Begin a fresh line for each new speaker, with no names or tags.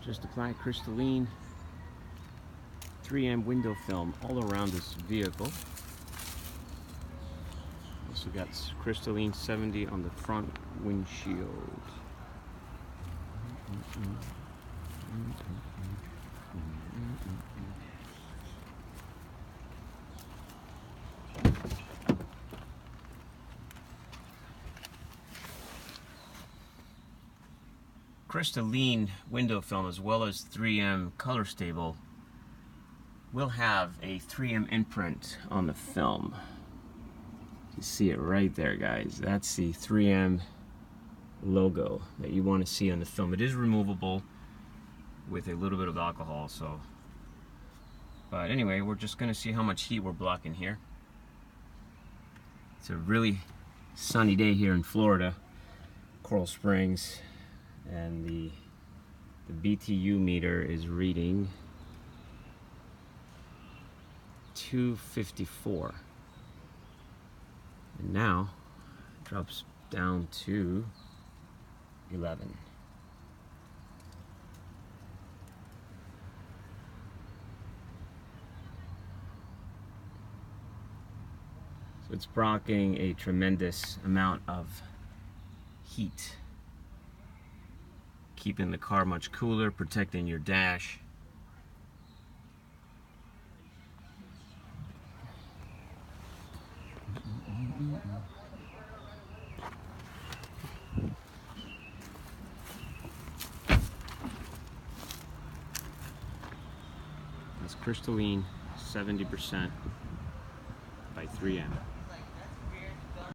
Just apply crystalline 3M window film all around this vehicle. Also got crystalline 70 on the front windshield. Crystalline window film, as well as 3M color stable, will have a 3M imprint on the film. You see it right there, guys. That's the 3M logo that you want to see on the film. It is removable with a little bit of alcohol, so. But anyway, we're just going to see how much heat we're blocking here. It's a really sunny day here in Florida, Coral Springs, and the BTU meter is reading 254. And now it drops down to 11. So it's blocking a tremendous amount of heat, keeping the car much cooler, protecting your dash. That's crystalline 70% by 3M.